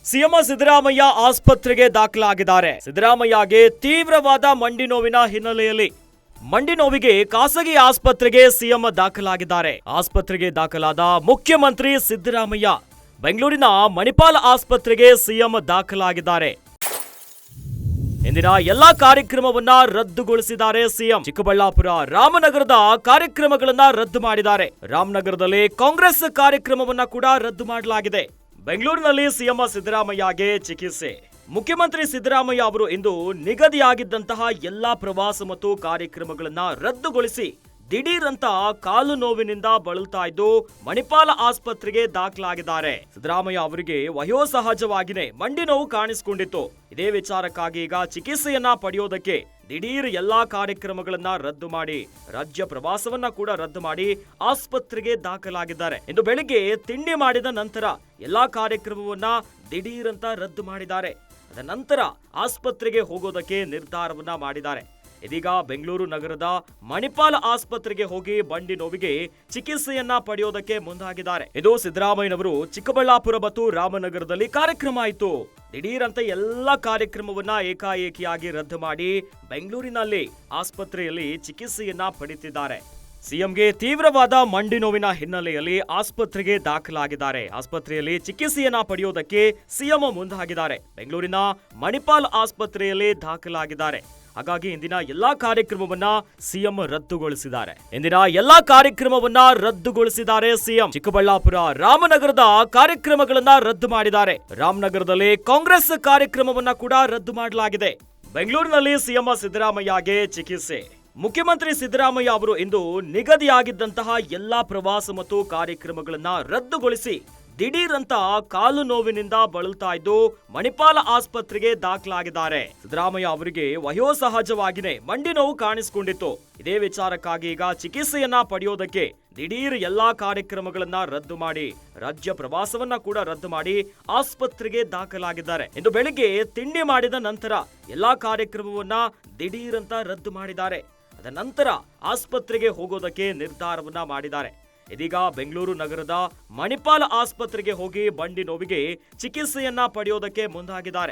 CM Siddaramaiah ಆಸ್ಪತ್ರೆಗೆ ದಾಖಲಾಗಿದ್ದಾರೆ. ಸಿದ್ದರಾಮಯ್ಯಗೆ ತೀವ್ರವಾದ ಮಂಡಿ ನೋವಿನ ಹಿನ್ನೆಲೆಯಲ್ಲಿ ಮಂಡಿ ನೋವಿಗೆ ಖಾಸಗಿ ಆಸ್ಪತ್ರೆಗೆ ಸಿಎಂ ದಾಖಲಾಗಿದ್ದಾರೆ. ಆಸ್ಪತ್ರೆಗೆ ದಾಖಲಾದ ಮುಖ್ಯಮಂತ್ರಿ ಸಿದ್ದರಾಮಯ್ಯ ಬೆಂಗಳೂರಿನ ಮಣಿಪಾಲ್ ಆಸ್ಪತ್ರೆಗೆ ಸಿಎಂ ದಾಖಲಾಗಿದ್ದಾರೆ. ಇಂದಿನ ಎಲ್ಲಾ ಕಾರ್ಯಕ್ರಮವನ್ನ ರದ್ದುಗೊಳಿಸಿದ್ದಾರೆ ಸಿಎಂ. ಚಿಕ್ಕಬಳ್ಳಾಪುರ, ರಾಮನಗರದ ಕಾರ್ಯಕ್ರಮಗಳನ್ನ ರದ್ದು ಮಾಡಿದ್ದಾರೆ. ರಾಮನಗರದಲ್ಲಿ ಕಾಂಗ್ರೆಸ್ ಕಾರ್ಯಕ್ರಮವನ್ನ ಕೂಡ ರದ್ದು ಮಾಡಲಾಗಿದೆ. ಬೆಂಗಳೂರಿನಲ್ಲಿ ಸಿಎಂ ಸಿದ್ದರಾಮಯ್ಯಗೆ ಚಿಕಿತ್ಸೆ. ಮುಖ್ಯಮಂತ್ರಿ ಸಿದ್ದರಾಮಯ್ಯ ಅವರು ಇಂದು ನಿಗದಿಯಾಗಿದ್ದಂತಹ ಎಲ್ಲಾ ಪ್ರವಾಸ ಮತ್ತು ಕಾರ್ಯಕ್ರಮಗಳನ್ನ ರದ್ದುಗೊಳಿಸಿ ದಿಢೀರ್ ಅಂತ ಕಾಲು ನೋವಿನಿಂದ ಬಳಲ್ತಾ ಇದ್ದು ಮಣಿಪಾಲ ಆಸ್ಪತ್ರೆಗೆ ದಾಖಲಾಗಿದ್ದಾರೆ. ಸಿದ್ದರಾಮಯ್ಯ ಅವರಿಗೆ ವಯೋಸಹಜವಾಗಿಯೇ ಮಂಡಿ ನೋವು ಕಾಣಿಸಿಕೊಂಡಿತ್ತು. ಇದೇ ವಿಚಾರಕ್ಕಾಗಿ ಈಗ ಚಿಕಿತ್ಸೆಯನ್ನ ಪಡೆಯೋದಕ್ಕೆ ದಿಢೀರ್ ಎಲ್ಲಾ ಕಾರ್ಯಕ್ರಮಗಳನ್ನ ರದ್ದು ಮಾಡಿ ರಾಜ್ಯ ಪ್ರವಾಸವನ್ನ ಕೂಡ ರದ್ದು ಮಾಡಿ ಆಸ್ಪತ್ರೆಗೆ ದಾಖಲಾಗಿದ್ದಾರೆ. ಇಂದು ಬೆಳಿಗ್ಗೆ ತಿಂಡಿ ಮಾಡಿದ ನಂತರ ಎಲ್ಲಾ ಕಾರ್ಯಕ್ರಮವನ್ನ ದಿಢೀರ್ ಅಂತ ರದ್ದು ಮಾಡಿದ್ದಾರೆ. ಅದ ನಂತರ ಆಸ್ಪತ್ರೆಗೆ ಹೋಗೋದಕ್ಕೆ ನಿರ್ಧಾರವನ್ನ ಮಾಡಿದ್ದಾರೆ. ಇದೀಗ ಬೆಂಗಳೂರು ನಗರದ ಮಣಿಪಾಲ್ ಆಸ್ಪತ್ರೆಗೆ ಹೋಗಿ ಮಂಡಿ ನೋವಿಗೆ ಚಿಕಿತ್ಸೆಯನ್ನ ಪಡೆಯೋದಕ್ಕೆ ಮುಂದಾಗಿದ್ದಾರೆ. ಇದು ಸಿದ್ದರಾಮಯ್ಯನವರು ಚಿಕ್ಕಬಳ್ಳಾಪುರ ಮತ್ತು ರಾಮನಗರದಲ್ಲಿ ಕಾರ್ಯಕ್ರಮ ಆಯಿತು. ದಿಢೀರಂತೆ ಎಲ್ಲ ಕಾರ್ಯಕ್ರಮವನ್ನ ಏಕಾಏಕಿಯಾಗಿ ರದ್ದು ಮಾಡಿ ಬೆಂಗಳೂರಿನಲ್ಲಿ ಆಸ್ಪತ್ರೆಯಲ್ಲಿ ಚಿಕಿತ್ಸೆಯನ್ನ ಪಡೆಯುತ್ತಿದ್ದಾರೆ. ಸಿಎಂಗೆ ತೀವ್ರವಾದ ಮಂಡಿ ನೋವಿನ ಹಿನ್ನೆಲೆಯಲ್ಲಿ ಆಸ್ಪತ್ರೆಗೆ ದಾಖಲಾಗಿದ್ದಾರೆ. ಆಸ್ಪತ್ರೆಯಲ್ಲಿ ಚಿಕಿತ್ಸೆಯನ್ನ ಪಡೆಯೋದಕ್ಕೆ ಸಿಎಂ ಮುಂದಾಗಿದ್ದಾರೆ. ಬೆಂಗಳೂರಿನ ಮಣಿಪಾಲ್ ಆಸ್ಪತ್ರೆಯಲ್ಲಿ ದಾಖಲಾಗಿದ್ದಾರೆ. ಹಾಗಾಗಿ ಇಂದಿನ ಎಲ್ಲಾ ಕಾರ್ಯಕ್ರಮವನ್ನ ಸಿಎಂ ರದ್ದುಗೊಳಿಸಿದ್ದಾರೆ ಸಿಎಂ. ಚಿಕ್ಕಬಳ್ಳಾಪುರ, ರಾಮನಗರದ ಕಾರ್ಯಕ್ರಮಗಳನ್ನ ರದ್ದು ಮಾಡಿದ್ದಾರೆ. ರಾಮನಗರದಲ್ಲಿ ಕಾಂಗ್ರೆಸ್ ಕಾರ್ಯಕ್ರಮವನ್ನ ಕೂಡ ರದ್ದು ಮಾಡಲಾಗಿದೆ. ಬೆಂಗಳೂರಿನಲ್ಲಿ ಸಿಎಂ ಸಿದ್ದರಾಮಯ್ಯಗೆ ಚಿಕಿತ್ಸೆ. ಮುಖ್ಯಮಂತ್ರಿ ಸಿದ್ದರಾಮಯ್ಯ ಅವರು ಇಂದು ನಿಗದಿಯಾಗಿದ್ದಂತಹ ಎಲ್ಲಾ ಪ್ರವಾಸ ಮತ್ತು ಕಾರ್ಯಕ್ರಮಗಳನ್ನ ರದ್ದುಗೊಳಿಸಿ ದಿಢೀರ್ ಅಂತ ಕಾಲು ನೋವಿನಿಂದ ಬಳಲ್ತಾ ಇದ್ದು ಮಣಿಪಾಲ ಆಸ್ಪತ್ರೆಗೆ ದಾಖಲಾಗಿದ್ದಾರೆ. ಸಿದ್ದರಾಮಯ್ಯ ಅವರಿಗೆ ವಯೋಸಹಜವಾಗಿಯೇ ಮಂಡಿ ನೋವು ಕಾಣಿಸಿಕೊಂಡಿತ್ತು. ಇದೇ ವಿಚಾರಕ್ಕಾಗಿ ಈಗ ಚಿಕಿತ್ಸೆಯನ್ನ ಪಡೆಯೋದಕ್ಕೆ ದಿಢೀರ್ ಎಲ್ಲಾ ಕಾರ್ಯಕ್ರಮಗಳನ್ನ ರದ್ದು ಮಾಡಿ ರಾಜ್ಯ ಪ್ರವಾಸವನ್ನ ಕೂಡ ರದ್ದು ಮಾಡಿ ಆಸ್ಪತ್ರೆಗೆ ದಾಖಲಾಗಿದ್ದಾರೆ. ಇಂದು ಬೆಳಿಗ್ಗೆ ತಿಂಡಿ ಮಾಡಿದ ನಂತರ ಎಲ್ಲಾ ಕಾರ್ಯಕ್ರಮವನ್ನ ದಿಢೀರ್ ಅಂತ ರದ್ದು ಮಾಡಿದ್ದಾರೆ. ಅದ ನಂತರ ಆಸ್ಪತ್ರೆಗೆ ಹೋಗೋದಕ್ಕೆ ನಿರ್ಧಾರವನ್ನ ಮಾಡಿದ್ದಾರೆ. ಇದೀಗ ಬೆಂಗಳೂರು ನಗರದ ಮಣಿಪಾಲ್ ಆಸ್ಪತ್ರೆಗೆ ಹೋಗಿ ಮಂಡಿ ನೋವಿಗೆ ಚಿಕಿತ್ಸೆಯನ್ನ ಪಡೆಯೋದಕ್ಕೆ ಮುಂದಾಗಿದ್ದಾರೆ.